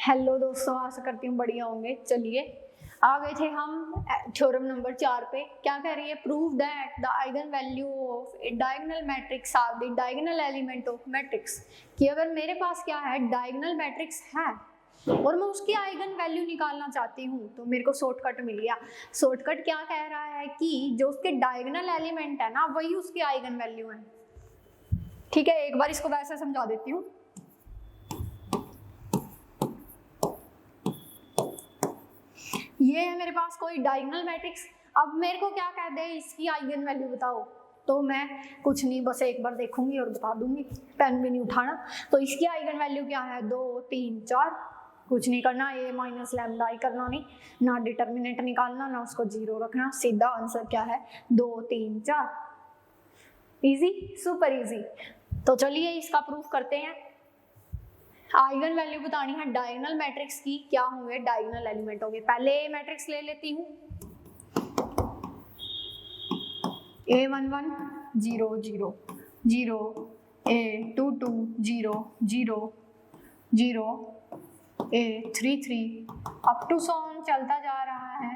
Hello दोस्तों, आशा करती हूँ बढ़िया होंगे। चलिए आ गए थे हम थ्योरम नंबर 4 पे। क्या कह रही है? Prove that the eigen value of a diagonal matrix are the diagonal element of matrix. कि अगर मेरे पास क्या है, डायगोनल मैट्रिक्स है और मैं उसकी आइगन वैल्यू निकालना चाहती हूँ तो मेरे को शॉर्टकट मिल गया। शॉर्टकट क्या कह रहा है कि जो उसके डायगोनल एलिमेंट है ना, वही उसकी आइगन वैल्यू है। ठीक है, एक बार इसको वैसे समझा देती हूँ। ये है मेरे पास कोई डायगोनल मैट्रिक्स। अब मेरे को क्या कह दे, इसकी आइगन वैल्यू बताओ, तो मैं कुछ नहीं, बस एक बार देखूंगी और बता दूंगी, पेन भी नहीं उठाना। तो इसकी आइगन वैल्यू क्या है? 2 3 4। कुछ नहीं करना, ए माइनस लैम्डा ही करना, नहीं ना डिटर्मिनेंट निकालना ना उसको 0 रखना। सीधा आंसर क्या है? 2 3 4। Easy, super easy. तो चलिए इसका प्रूफ करते हैं। आइगन वैल्यू बतानी है डायगोनल मैट्रिक्स की, क्या होंगे? डायगोनल एलिमेंट होंगे। पहले ए मैट्रिक्स ले लेती हूँ, A11 0 0 0, A22 0 0 0, A33 up to sworn चलता जा रहा है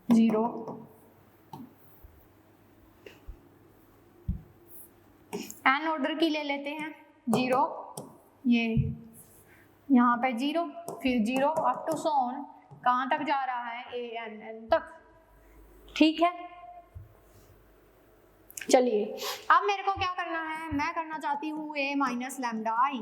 0। एन ऑर्डर की ले लेते हैं 0, ये यहाँ पे 0, फिर 0 अप टू सॉन कहाँ तक जा रहा है? AN तक। ठीक है, चलिए अब मेरे को क्या करना है? मैं करना चाहती हूँ A माइनस लैम्डा आई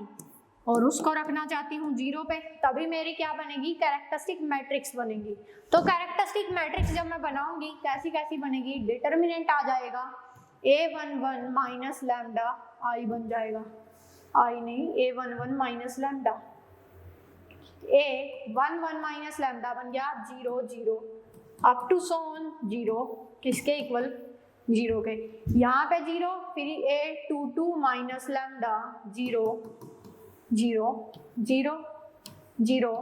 और उसको रखना चाहती हूँ 0 पे, तभी मेरी क्या बनेगी? कैरेक्टरिस्टिक मैट्रिक्स बनेगी। तो कैरेक्टरिस्टिक मैट्रिक्स जब मैं बनाऊंगी कैसी कैसी बनेगी? डिटर्मिनेंट आ जाएगा, A11 माइनस लैम्डा आई बन जाएगा, आई नहीं, A11 minus lambda, A11 minus lambda बन गया 0 0 अप टू सॉन 0, किसके इक्वल? 0 के। यहाँ पे 0, फिर A22 minus lambda 0 0 0 0,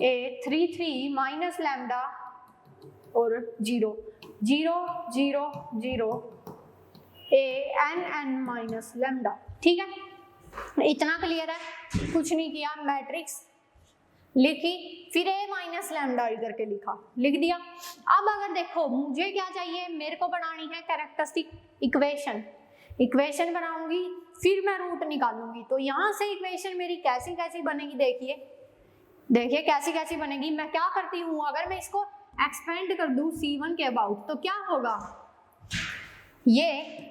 A33 minus lambda और 0 0 0 0, AN माइनस लैम्डा। ठीक है, इतना क्लियर है। कुछ नहीं किया, मैट्रिक्स लिखी, फिर A माइनस लैम्डा इधर के लिखा, लिख दिया। अब अगर देखो मुझे क्या चाहिए, मेरे को बनानी है कैरेक्टरिस्टिक इक्वेशन। इक्वेशन बनाऊंगी फिर मैं रूट निकालूंगी। तो यहाँ से इक्वेशन मेरी कैसी कैसी बनेगी, देखिए देखिए कैसी कैसी बनेगी। मैं क्या करती हूँ, अगर मैं इसको एक्सपेंड कर दूं C1 के अबाउट तो क्या होगा? ये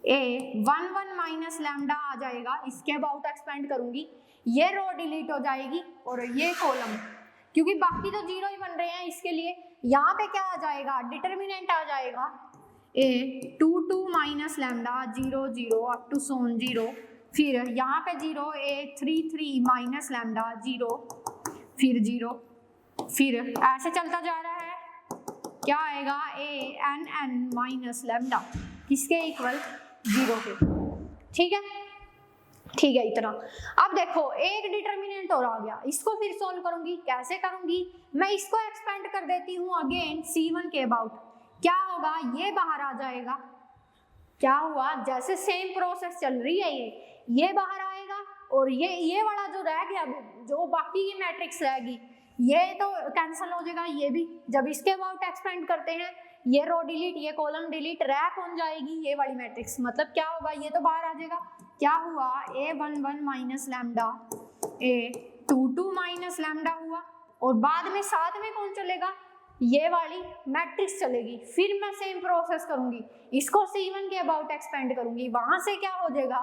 A11 माइनस लैम्डा आ जाएगा, इसके अबाउट एक्सपेंड करूंगी, ये रो डिलीट हो जाएगी और ये कॉलम, क्योंकि बाकी तो 0 ही बन रहे हैं, इसके लिए यहाँ पे क्या आ जाएगा? डिटर्मिनेंट आ जाएगा A22 minus lambda 0 0 up to सोन 0, फिर यहाँ पे 0, A33 माइनस लैम्डा 0, फिर 0, फिर ऐसे चलता जा रहा है। क्या आएगा? AN माइनस लैम्डा, किसके इक्वल? 0 के। ठीक है, ठीक है, इतना। अब देखो एक डिटर्मिनेंट और आ गया, इसको फिर सोल्व करूंगी। कैसे करूंगी? मैं इसको एक्सपेंड कर देती हूँ अगेन C1 के अबाउट। क्या होगा? ये बाहर आ जाएगा। क्या हुआ? जैसे सेम प्रोसेस चल रही है, ये बाहर आएगा और ये वाला जो रह गया, जो बाकी की मैट्रिक्स रहेगी, ये तो कैंसिल हो जाएगा। ये भी जब इसके अबाउट एक्सपेंड करते हैं, ये रो डिलीट, ये कॉलम डिलीट, रह कौन जाएगी? ये वाली मैट्रिक्स। मतलब क्या होगा? ये तो बाहर आ जाएगा। क्या हुआ? A11 minus lambda, A22 minus lambda हुआ, और बाद में साथ में कौन चलेगा? ये वाली मैट्रिक्स चलेगी। फिर मैं सेम प्रोसेस करूंगी, इसको C1 के अबाउट एक्सपेंड करूंगी, वहां से क्या हो जाएगा?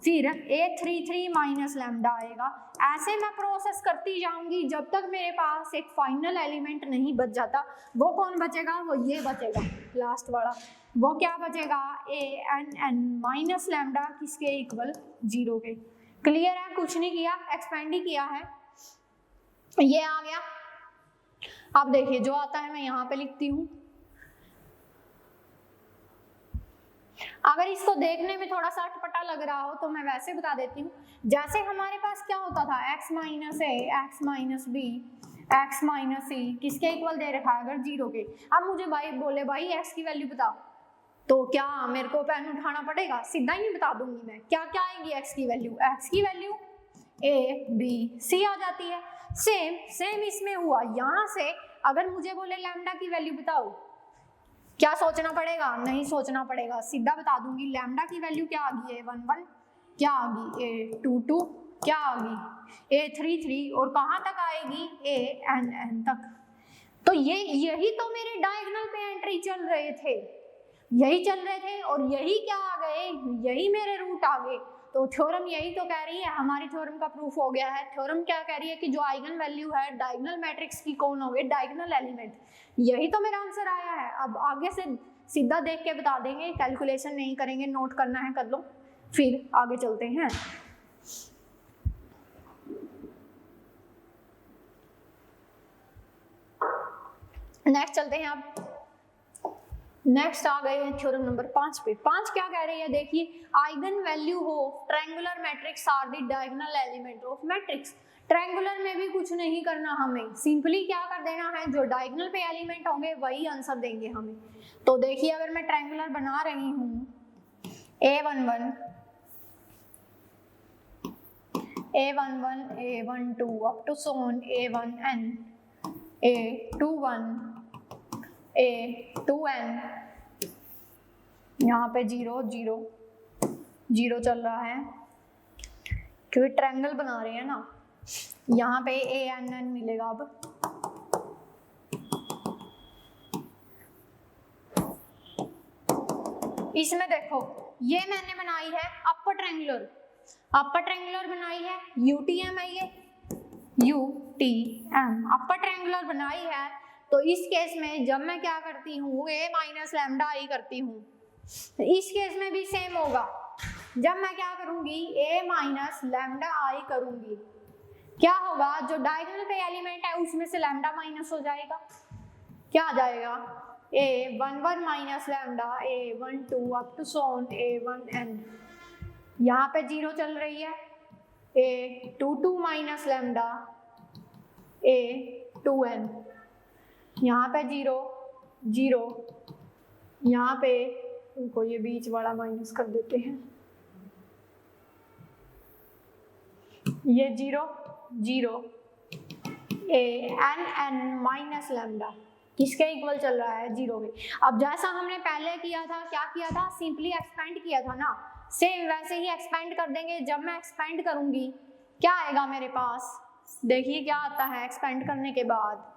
फिर A33 माइनस लैम्डा आएगा। ऐसे मैं प्रोसेस करती जाऊंगी जब तक मेरे पास एक फाइनल एलिमेंट नहीं बच जाता। वो कौन बचेगा? वो ये बचेगा, लास्ट वाला। वो क्या बचेगा? AN माइनस लैम्डा, किसके इक्वल? 0 के। क्लियर है? कुछ नहीं किया, एक्सपेंड ही किया है। ये आ गया। अब देखिए जो आता है मैं यहाँ पे लिखती हूँ। अगर इसको देखने में थोड़ा सा अटपटा लग रहा हो तो मैं वैसे बता देती हूँ। जैसे हमारे पास क्या होता था? x minus a, x minus b, x minus c, किसके इक्वल दे रखा है? अगर 0 के। अब मुझे भाई बोले भाई x की वैल्यू बता, तो क्या मेरे को पेन उठाना पड़ेगा? सीधा ही नहीं बता दूंगी मैं। क्या क्या आएंगी x की वैल्यू? x की वैल्यू A B C आ जाती है। सेम सेम इसमें हुआ। यहाँ से अगर मुझे बोले लैम्डा की वैल्यू बताओ, क्या सोचना पड़ेगा? नहीं सोचना पड़ेगा, सीधा बता दूंगी। लैम्डा की वैल्यू क्या आ गई? A11 क्या आ गई? A22 क्या आ गई? A33 और कहाँ तक आएगी? ANN तक। तो यही तो मेरे डायगोनल पे एंट्री चल रहे थे, यही चल रहे थे और यही क्या आ गए? यही मेरे रूट आ गए। तो थ्योरम यही तो कह रही है, हमारी थ्योरम का प्रूफ हो गया है। थ्योरम क्या कह रही है कि जो आइगन वैल्यू है डायगोनल मैट्रिक्स की कौन हो गए? Diagonal element. यही तो मेरा आंसर आया है। अब आगे से सीधा देख के बता देंगे, कैलकुलेशन नहीं करेंगे, नोट करना है कर लो, फिर आगे चलते हैं। नेक्स्ट चलते हैं। अब नेक्स्ट आ गए हैं थ्योरम नंबर 5 पे। 5 क्या कह रही है? देखिए, eigen value of triangular matrix are the diagonal element of matrix. Triangular में भी कुछ नहीं करना हमें, सिंपली क्या कर देना है, जो डायगोनल पे एलिमेंट होंगे वही आंसर देंगे हमें। तो देखिए, अगर मैं ट्रायंगुलर बना रही हूँ A11 A12 अप टू सोन A1n A21 A2n, यहाँ पे 0 0 0 चल रहा है क्योंकि ट्रायंगल बना रहे हैं ना। यहाँ पे ANN मिलेगा। अब इसमें देखो, ये मैंने बनाई है अपर ट्रायंगुलर बनाई है, UTM है ये, UTM अपर ट्रायंगुलर बनाई है। तो इस केस में जब मैं क्या करती हूँ, A माइनस लैम्डा आई करती हूँ, इस केस में भी सेम होगा। जब मैं क्या करूंगी, A माइनस लैम्डा आई करूंगी, क्या होगा, जो डायगोनल पे एलिमेंट है उसमें से लैम्डा माइनस हो जाएगा। क्या आ जाएगा? A11 minus lambda A12 up to सोन A1n, यहाँ पे 0 चल रही है। A22 माइनस लैम्डा A2n, यहाँ पे 0 0, यहाँ पे इनको ये बीच वाला माइनस कर देते हैं, ये 0 0 ANN माइनस लैम्डा किसके इक्वल चल रहा है? 0 के। अब जैसा हमने पहले किया था, क्या किया था, सिंपली एक्सपेंड किया था ना, सेम वैसे ही एक्सपेंड कर देंगे। जब मैं एक्सपेंड करूंगी क्या आएगा मेरे पास? देखिए क्या आता है एक्सपेंड करने के बाद।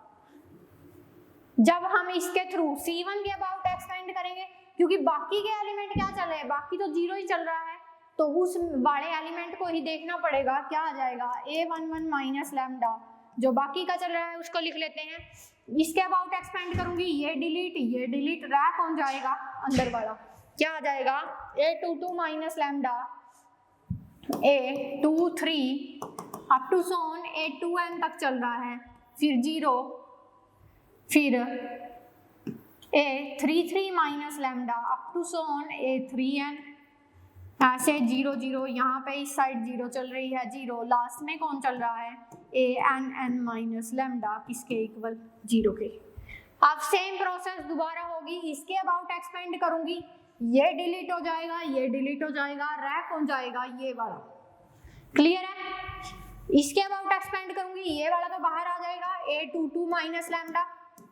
जब हम इसके थ्रू C1 के अबाउट एक्सपेंड करेंगे, क्योंकि बाकी के एलिमेंट क्या चल रहे हैं, बाकी तो 0 ही चल रहा है, तो उस बड़े एलिमेंट को ही देखना पड़ेगा। क्या आ जाएगा? A11 माइनस लैम्डा, जो बाकी का चल रहा है उसको लिख लेते हैं। इसके अबाउट एक्सपेंड करूंगी, ये डिलीट रह कौन जाएगा? अंदर वाला। क्या आ जाएगा? A22 minus lambda A23 up to सोन A2n तक चल रहा है, फिर 0, फिर A33 minus lambda up to सोन A3n, ऐसे 0 0, यहाँ पे इस साइड 0 चल रही है 0, लास्ट में कौन चल रहा है? ANN माइनस लैम्डा, किसके इक्वल? 0 के। अब सेम प्रोसेस दोबारा होगी, इसके अबाउट एक्सपेंड करूंगी, ये डिलीट हो जाएगा, ये डिलीट हो जाएगा, रह कौन जाएगा? ये वाला। क्लियर है? इसके अबाउट एक्सपेंड करूंगी, ये वाला तो बाहर आ जाएगा, A22 minus lambda.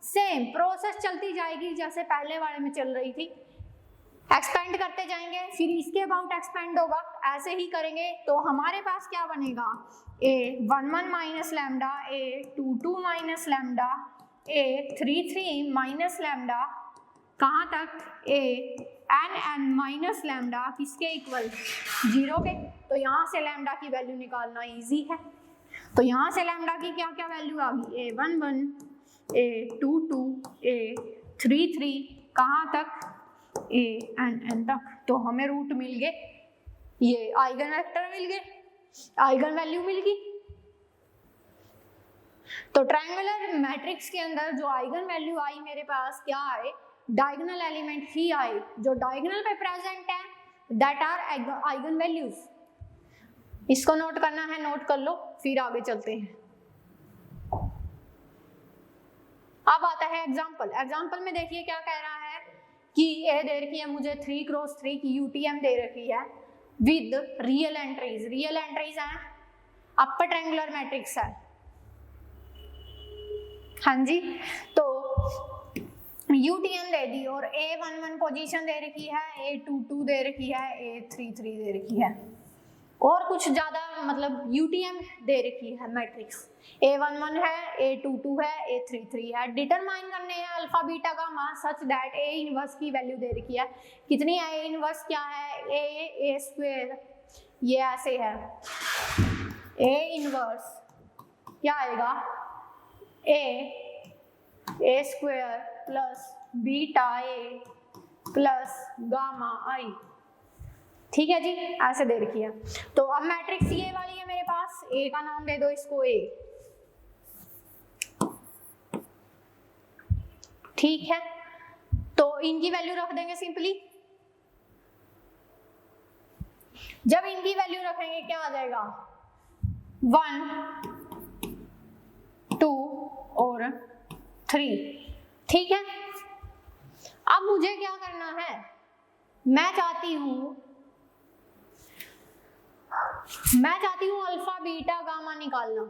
Same process चलती जाएगी जैसे पहले वाले में चल रही थी, एक्सपेंड करते जाएंगे, फिर इसके अबाउट एक्सपेंड होगा, ऐसे ही करेंगे। तो हमारे पास क्या बनेगा? A11 minus lambda A22 minus lambda A33 minus lambda, कहाँ तक? ANN माइनस लैम्डा, किसके इक्वल? 0 के। तो यहाँ से लैम्डा की वैल्यू निकालना इजी है। तो यहाँ से लैम्डा की क्या क्या वैल्यू आ गई? A11 A22 A33, कहाँ तक? ANN तक। तो हमें रूट मिल गए, ये आइगन वेक्टर मिल गए, आइगन वैल्यू मिल गई। तो ट्रायंगुलर मैट्रिक्स के अंदर जो आइगन वैल्यू आई मेरे पास, क्या आए? डायगोनल एलिमेंट ही आए, जो डायगोनल पे प्रेजेंट है, दैट आर आइगन वैल्यूज। इसको नोट करना है, नोट कर लो, फिर आगे चलते हैं। अब आता है एग्जाम्पल। एग्जाम्पल में देखिए क्या कह रहा है कि ये दे रखी है मुझे 3x3 की UTM दे रखी है with real entries. Real entries हैं, अपर ट्रायंगुलर मैट्रिक्स है, हाँ जी, तो UTM दे दी और A11 पोजीशन दे रखी है, A22 दे रखी है, A33 दे रखी है, और कुछ ज्यादा मतलब UTM दे रखी है मैट्रिक्स। A11 है, A22 है, A33 है। डिटरमाइन करने हैं alpha beta gamma such that A inverse की वैल्यू दे रखी है। कितनी है? A इनवर्स क्या है? A स्क्वायर, ये ऐसे है। A इनवर्स क्या आएगा? A square plus beta A plus gamma I। ठीक है जी, ऐसे दे रखी है। तो अब मैट्रिक्स ये वाली है मेरे पास, ए का नाम दे दो इसको ए। ठीक है, तो इनकी वैल्यू रख देंगे सिंपली। जब इनकी वैल्यू रखेंगे क्या आ जाएगा? 1 2 और 3। ठीक है, अब मुझे क्या करना है? मैं चाहती हूं अल्फा बीटा गामा निकालना।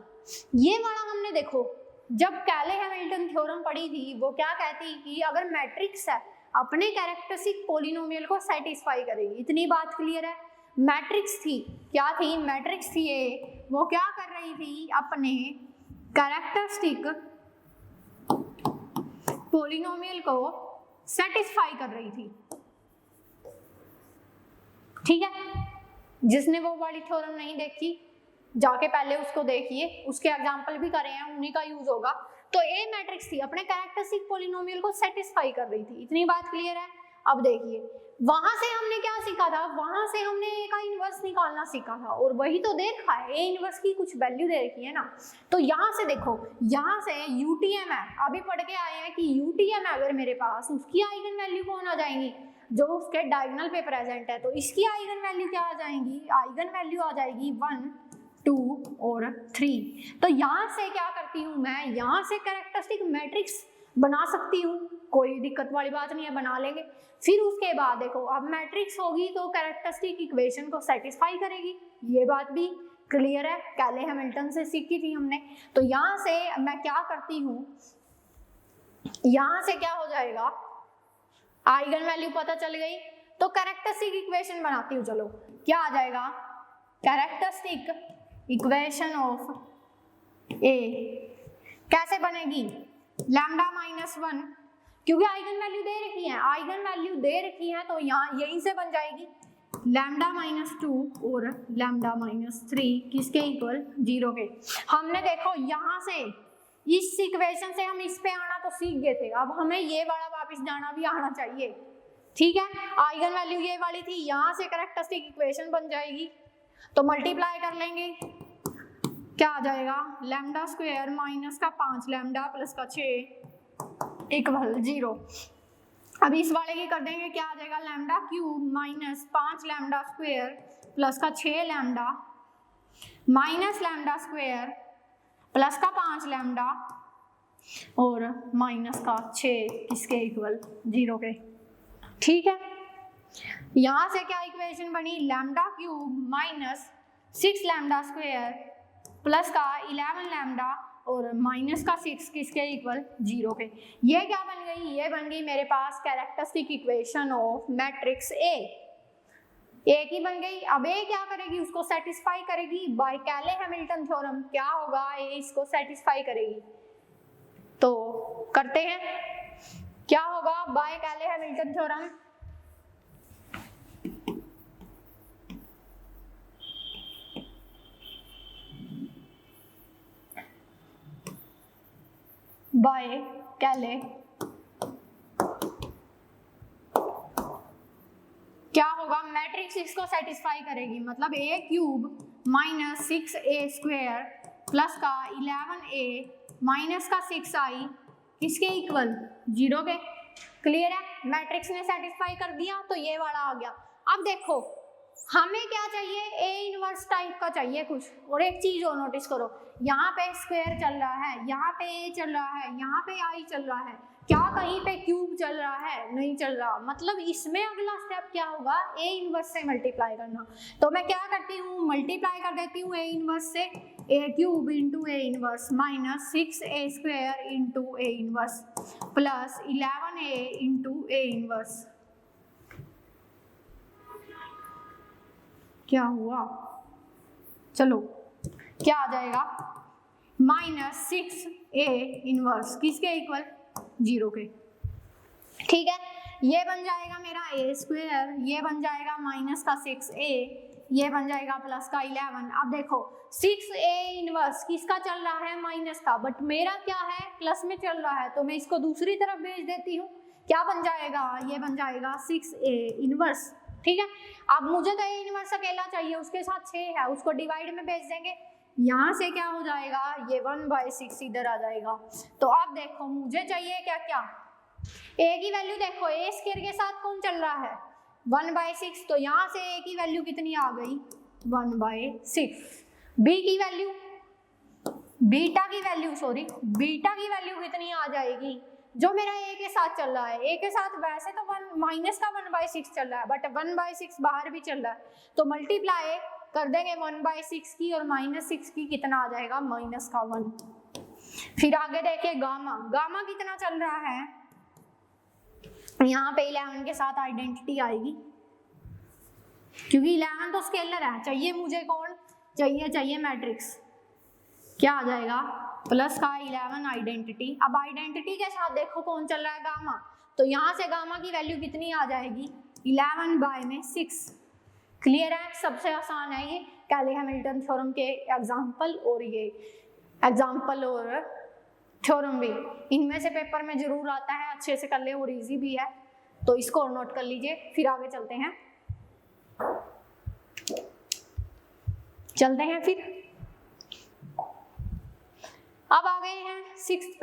ये वाला हमने देखो जब कैले हैमिल्टन थ्योरम पढ़ी थी, वो क्या कहती कि अगर मैट्रिक्स है अपने कैरेक्टरिस्टिक पॉलिनोमियल को सेटिस्फाई करेगी। इतनी बात क्लियर है। मैट्रिक्स थी, क्या थी? मैट्रिक्स थी ये, वो क्या कर रही थी? अपने कैरेक्टरिस्टिक पॉलिनोमियल को सेटिस्फाई कर रही थी। ठीक है, जिसने वो वाली थ्योरम नहीं देखी जाके पहले उसको देखिए, उसके एग्जांपल भी करे हैं, उन्हीं का यूज होगा। तो ए मैट्रिक्स थी, अपने कैरेक्टरिस्टिक पॉलिनोमियल को सेटिस्फाई कर रही थी। इतनी बात क्लियर है। अब देखिए वहां से हमने क्या सीखा था? वहां से हमने ए का इनवर्स निकालना सीखा था, और वही तो दे रखा है, ए इनवर्स की कुछ वैल्यू दे रखी है ना। तो यहाँ से देखो, यहाँ से यूटीएम है, अभी पढ़ के आए हैं कि यूटीएम है अगर मेरे पास, उसकी आइगन वैल्यू कौन आ जाएंगी? जो उसके डायगोनल पे प्रेजेंट है। तो इसकी आइगन वैल्यू क्या आ जाएंगी? आइगन वैल्यू आ जाएगी 1 2 और 3। तो यहाँ से क्या करती हूँ मैं? यहाँ से कैरेक्टरिस्टिक मैट्रिक्स बना सकती हूँ, कोई दिक्कत वाली बात नहीं है, बना लेंगे। फिर उसके बाद देखो, अब मैट्रिक्स होगी तो कैरेक्टरिस्टिक इक्वेशन को सेटिस्फाई करेगी। ये बात भी क्लियर है, कैले हैमिल्टन से सीखी थी हमने। तो यहाँ से मैं क्या करती हूँ, यहाँ से क्या हो जाएगा? आइगन वैल्यू पता चल गई, तो कैरेक्टरिस्टिक इक्वेशन बनाती हूँ। चलो, क्या आ जाएगा? कैरेक्टरिस्टिक इक्वेशन ऑफ ए कैसे बनेगी? लैम्डा माइनस 1, क्योंकि आइगन वैल्यू दे रखी है, आइगन वैल्यू दे रखी है, तो यहाँ यहीं से बन जाएगी लैम्डा माइनस 2 और लैम्डा माइनस 3 किसके इक्वल? 0 के। हमने देखो यहाँ से इस इक्वेशन से हम इस पे आना तो सीख गए थे, अब हमें ये वाला वापस जाना भी आना चाहिए। ठीक है, आइगन वैल्यू ये वाली थी, यहाँ से कैरेक्टरिस्टिक इक्वेशन बन जाएगी, तो मल्टीप्लाई कर लेंगे, क्या आ जाएगा? लैम्डा स्क्वायर माइनस का 5 लैम्डा प्लस का 6 इक्वल 0। अब इस वाले की कर देंगे, क्या आ जाएगा? Lambda cube minus 5 lambda square plus का 6 lambda minus lambda square plus का 5 लैम्डा और माइनस का 6 किसके इक्वल? 0 के। ठीक है, यहाँ से क्या इक्वेशन बनी? Lambda cube minus 6 lambda square plus का 11 लैम्डा और माइनस का 6 किसके इक्वल? 0 के। ये क्या बन गई? ये बन गई मेरे पास characteristic equation of matrix A. A की बन गई। अब ए क्या करेगी? उसको सेटिस्फाई करेगी बाय कैले हैमिल्टन थ्योरम। क्या होगा? ए इसको सेटिस्फाई करेगी, तो करते हैं। क्या होगा बाय कैले हैमिल्टन थ्योरम? बाय कैले क्या होगा? मैट्रिक्स इसको सेटिस्फाई करेगी, मतलब A cube minus 6a square plus का 11a माइनस का 6i किसके इक्वल? 0 के। क्लियर है, मैट्रिक्स ने सेटिस्फाई कर दिया, तो ये वाला आ गया। अब देखो हमें क्या चाहिए? ए इनवर्स टाइप का चाहिए कुछ। और एक चीज और नोटिस करो, यहाँ पे स्क्वायर चल रहा है, यहाँ पे ए चल रहा है, यहाँ पे आई चल रहा है, क्या कहीं पे क्यूब चल रहा है? नहीं चल रहा। मतलब इसमें अगला स्टेप क्या होगा? ए इनवर्स से मल्टीप्लाई करना। तो मैं क्या करती हूँ? मल्टीप्लाई कर देती हूँ ए इनवर्स से। A cube into A inverse minus 6a² into A inverse plus 11a into A inverse. क्या हुआ, चलो क्या आ जाएगा, माइनस 6a इनवर्स किसके इक्वल, 0 के। ठीक है, ये बन जाएगा मेरा a², ये बन जाएगा माइनस का 6a, ये बन जाएगा प्लस का 11। अब देखो 6a इनवर्स किसका चल रहा है, माइनस का, बट मेरा क्या है, प्लस में चल रहा है, तो मैं इसको दूसरी तरफ भेज देती हूँ। क्या बन जाएगा, ये बन जाएगा 6a इनवर्स। ठीक है, अब मुझे तो a इनवर्स अकेला चाहिए, उसके साथ 6 है, उसको डिवाइड में भेज देंगे। यहाँ से क्या हो जाएगा, ये 1/6 इधर आ जाएगा। तो अब देखो मुझे चाहिए क्या क्या, a की वैल्यू देखो, a² के साथ कौन चल रहा है, 1/6, तो यहाँ से a की वैल्यू कितनी आ गई, 1/6। b की वैल्यू, बीटा की वैल्यू कितनी आ जाएगी, जो मेरा a के साथ चल रहा है, a के साथ वैसे तो माइनस का 1/6 चल रहा है, बट 1/6 बाहर भी चल रहा है, तो मल्टीप्लाई कर देंगे 1/6 की और -6 की, कितना आ जाएगा, -1। फिर आगे देखिए गामा कितना चल रहा है, यहाँ पे 11 के साथ आइडेंटिटी आएगी, क्योंकि 11 तो स्केलर है। चाहिए मुझे कौन, चाहिए मैट्रिक्स, क्या आ जाएगा, प्लस का 11 आइडेंटिटी। अब आइडेंटिटी के साथ देखो कौन चल रहा है, गामा, तो यहाँ से गामा की वैल्यू कितनी आ जाएगी, 11/6। क्लियर है, सबसे आसान है ये कैली-हैमिल्टन थ्योरम के एग्जाम्पल, और ये एग्जाम्पल और थ्योरम भी इनमें से पेपर में जरूर आता है, अच्छे से कर ले और इजी भी है, तो इसको नोट कर लीजिए। फिर आगे चलते हैं फिर अब आ गए हैं 6th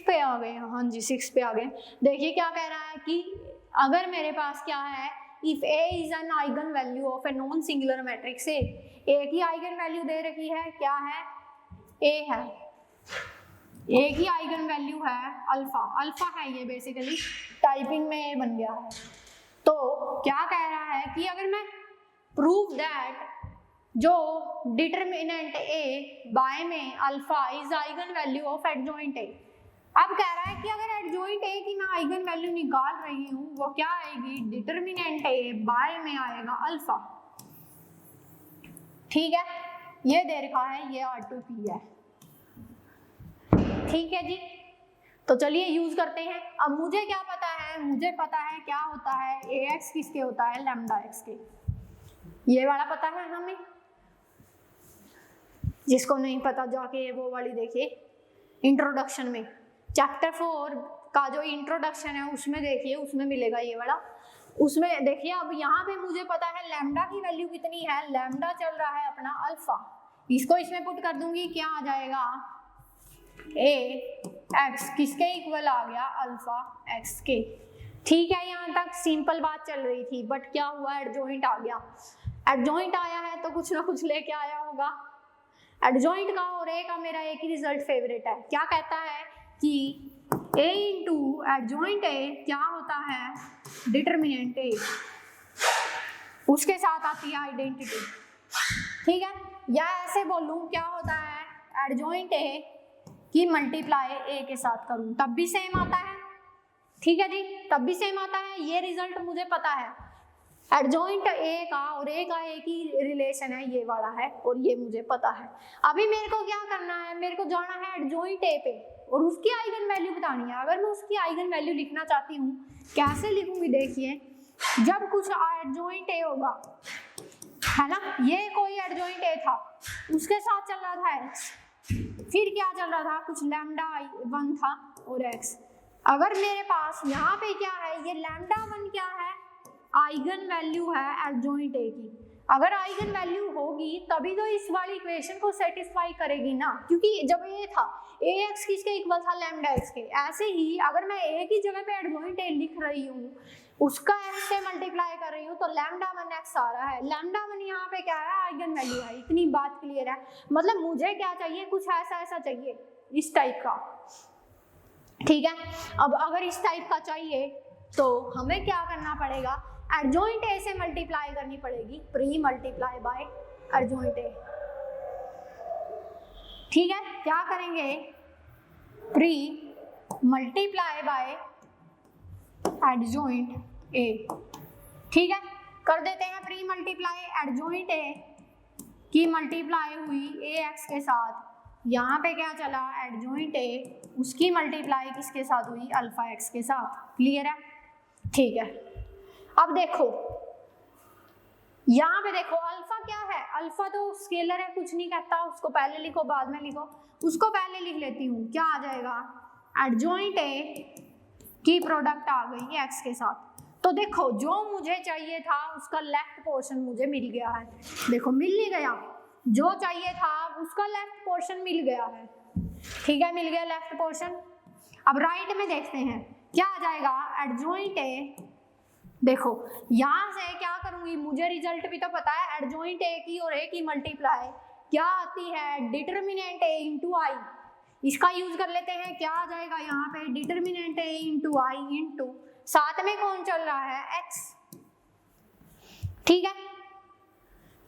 पे आ गए, हाँ जी 6 पे आ गए। देखिए क्या कह रहा है कि अगर मेरे पास क्या है, if a is an eigen value of a non singular matrix A, a की आइगन वैल्यू दे रखी है, क्या है, a है, a की आइगन वैल्यू है अल्फा है, ये बेसिकली टाइपिंग में a बन गया है। तो क्या कह रहा है कि अगर मैं प्रूव दैट जो डिटरमिनेंट a बाय में alpha is eigen value of adjoint a। अब कह रहा है कि अगर एडजॉइंट a की मैं आइगन वैल्यू निकाल रही हूँ, वो क्या आएगी, डिटरमिनेंट a बाय में आएगा अल्फा। ठीक है, ये दे रखा है, ये R2P है। ठीक है जी, तो चलिए यूज करते हैं। अब मुझे क्या पता है, मुझे पता है क्या होता है, ax किसके होता है, लैम्डा x के, ये वाला पता है हमें। जिसको नहीं पता जाके वो वाली देखिए इंट्रोडक्शन में, चैप्टर 4 का जो इंट्रोडक्शन है उसमें देखिए, उसमें मिलेगा ये वाला। उसमें देखिए, अब यहाँ पे मुझे पता है लैम्डा की वैल्यू कितनी है, लैम्डा चल रहा है अपना अल्फा, इसको इसमें पुट कर दूंगी, क्या आ जाएगा, ax किसके इक्वल आ गया, अल्फा x के। ठीक है, यहाँ तक सिंपल बात चल रही थी, बट क्या हुआ, एडजॉइंट आ गया। एडजॉइंट आया है तो कुछ ना कुछ लेके आया होगा। एडजॉइंट का और a का मेरा एक ही रिजल्ट फेवरेट है, क्या कहता है कि a इंटू एडजॉइंट a क्या होता है, डिटरमिनेंट a, उसके साथ आती है आइडेंटिटी। ठीक है, या ऐसे बोलूं क्या होता है, एडजॉइंट a की मल्टीप्लाई a के साथ करूं तब भी सेम आता है। ठीक है जी, तब भी सेम आता है, ये रिजल्ट मुझे पता है। एडजॉइंट a का और a का एक ही रिलेशन है, ये वाला है, और ये मुझे पता है। अभी मेरे को क्या करना है, मेरे को जाना है एडजॉइंट a पे और उसकी आइगन वैल्यू बतानी है। अगर मैं उसकी आइगन वैल्यू लिखना चाहती हूँ, कैसे लिखूंगी, देखिए, जब कुछ एडजॉइंट a होगा, है ना, ये कोई एडजॉइंट a था, उसके साथ चल रहा था x, फिर क्या चल रहा था, कुछ लैम्डा 1 था और x। अगर मेरे पास यहाँ पे क्या है, ये लैम्डा 1 क्या है, आइगन वैल्यू है एडजॉइंट a की। अगर आइगन वैल्यू होगी तभी तो इस वाली इक्वेशन को सेटिस्फाई करेगी ना, क्योंकि जब a था, ax किसके इक्वल था, लैम्डा x के। ऐसे ही अगर मैं a की जगह पे एडजॉइंट a लिख रही हूँ, उसका x से मल्टीप्लाई कर रही हूँ, तो लैम्डा 1x आ रहा है। लैम्डा 1 यहाँ पे क्या है, आइगन वैल्यू है। इतनी बात क्लियर है, मतलब मुझे क्या चाहिए, कुछ ऐसा चाहिए, इस टाइप का। ठीक है, अब अगर इस टाइप का चाहिए तो हमें क्या करना पड़ेगा, एडजॉइंट a से मल्टीप्लाई करनी पड़ेगी, pre multiply by adjoint a। ठीक है, क्या करेंगे, pre multiply by adjoint A. ठीक है, कर देते हैं प्री मल्टीप्लाई एडजॉइंट ए की मल्टीप्लाई हुई ए एक्स के साथ, यहाँ पे क्या चला एडजॉइंट ए, उसकी मल्टीप्लाई किसके साथ हुई अल्फा एक्स के साथ। क्लियर है, ठीक है। अब देखो यहाँ पे देखो अल्फा क्या है, अल्फा तो स्केलर है, कुछ नहीं कहता, उसको पहले लिखो बाद में लिखो, उसको पहले लिख लेती हूँ। क्या आ जाएगा, एडजॉइंट ए की प्रोडक्ट आ गई एक्स के साथ। तो देखो जो मुझे चाहिए था उसका लेफ्ट पोर्शन मुझे मिल गया है, देखो मिल ही गया, जो चाहिए था उसका लेफ्ट पोर्शन मिल गया है। ठीक है, मिल गया लेफ्ट पोर्शन। अब राइट में देखते हैं क्या आ जाएगा, एडजॉइंट ए, देखो यहाँ से क्या करूंगी, मुझे रिजल्ट भी तो पता है, एडजॉइंट ए की और ए की मल्टीप्लाई क्या आती है, डिटर्मिनेंट ए इंटू आई, इसका यूज कर लेते हैं। क्या आ जाएगा यहाँ पे, डिटर्मिनेंट ए इंटू आई इंटू साथ में कौन चल रहा है एक्स। ठीक है,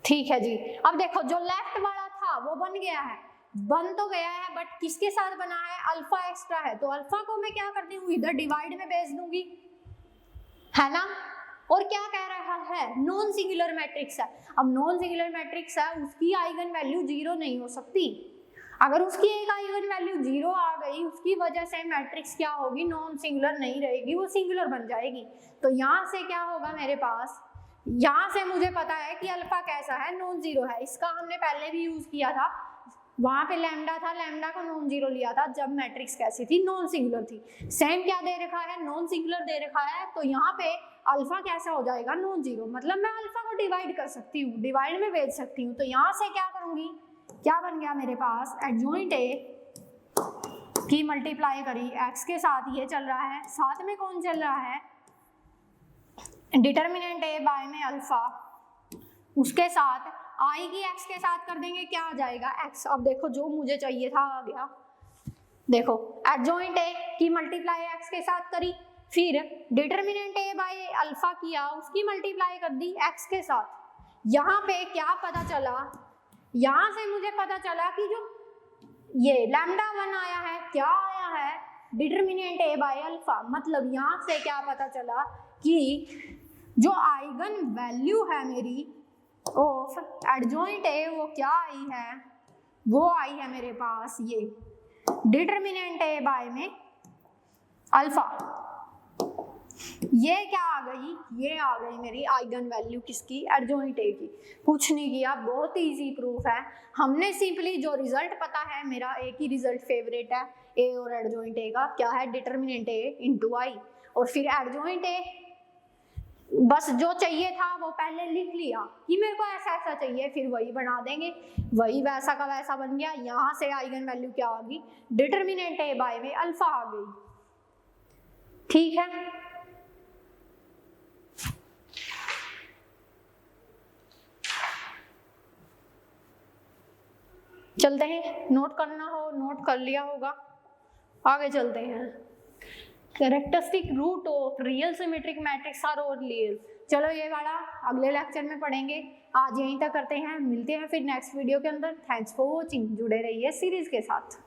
ठीक है जी। अब देखो जो लेफ्ट वाला था वो बन गया है, बन तो गया है, बट किसके साथ बना है, अल्फा एक्स्ट्रा है, तो अल्फा को मैं क्या करती हूँ इधर डिवाइड में भेज दूंगी, है ना। और क्या कह रहा है, नॉन सिंगुलर मैट्रिक्स है। अब नॉन सिंगुलर मैट्रिक्स है, उसकी आइगन वैल्यू 0 नहीं हो सकती। अगर उसकी एक आइगन वैल्यू 0 आ गई, उसकी वजह से मैट्रिक्स क्या होगी, नॉन सिंगुलर नहीं रहेगी, वो सिंगुलर बन जाएगी। तो यहाँ से क्या होगा मेरे पास, यहाँ से मुझे पता है कि अल्फा कैसा है, नॉन जीरो है, इसका हमने पहले भी यूज किया था, वहां पे लैम्डा था, लैम्डा को नॉन जीरो लिया था जब मैट्रिक्स कैसी थी, नॉन सिंगुलर थी। सेम क्या दे रखा है, नॉन सिंगुलर दे रखा है, तो यहाँ पे अल्फा कैसा हो जाएगा, नॉन जीरो, मतलब मैं अल्फा को डिवाइड कर सकती हूँ, डिवाइड में भेज सकती हूँ। तो यहाँ से क्या करूंगी, क्या बन गया मेरे पास, एडजॉइंट ए की मल्टीप्लाई करी एक्स के साथ, ये चल रहा है, साथ में कौन चल रहा है, डिटर्मिनेंट ए बाय में अल्फा, उसके साथ आई की एक्स के साथ कर देंगे, क्या आ जाएगा एक्स। अब देखो जो मुझे चाहिए था आ गया, देखो एडजॉइंट ए की मल्टीप्लाई एक्स के साथ करी, फिर डिटर्मिनेंट ए बाय अल्फा किया, उसकी मल्टीप्लाई कर दी एक्स के साथ। यहाँ पे क्या पता चला, यहाँ से मुझे पता चला कि जो ये लैम्डा 1 आया है, क्या आया है, डिटर्मिनेंट ए बाय अल्फा, मतलब यहाँ से क्या पता चला कि जो आइगन वैल्यू है मेरी ऑफ एडजॉइंट ए वो क्या आई है, वो आई है मेरे पास ये डिटर्मिनेंट ए बाय में अल्फा। ये क्या आ गई, ये आ गई मेरी आइगन वैल्यू किसकी, एडजॉइंट ए की। कुछ नहीं किया, बहुत इजी प्रूफ है। हमने सिंपली जो रिजल्ट पता है, मेरा एक ही रिजल्ट फेवरेट है ए और एडजॉइंट ए का, क्या है, डिटर्मिनेंट ए इंटू आई, और फिर एडजॉइंट ए बस जो चाहिए था वो पहले लिख लिया कि मेरे को ऐसा ऐसा चाहिए, फिर वही बना देंगे, वही वैसा का वैसा बन गया। यहाँ से आइगन वैल्यू क्या आ गई, डिटर्मिनेंट ए बाय में अल्फा आ गई। ठीक है, चलते हैं, नोट करना हो नोट कर लिया होगा, आगे चलते हैं। Characteristic root of real symmetric matrix are real. चलो ये वाला अगले लेक्चर में पढ़ेंगे, आज यहीं तक करते हैं, मिलते हैं फिर नेक्स्ट वीडियो के अंदर। थैंक्स फॉर वॉचिंग, जुड़े रहिए सीरीज के साथ।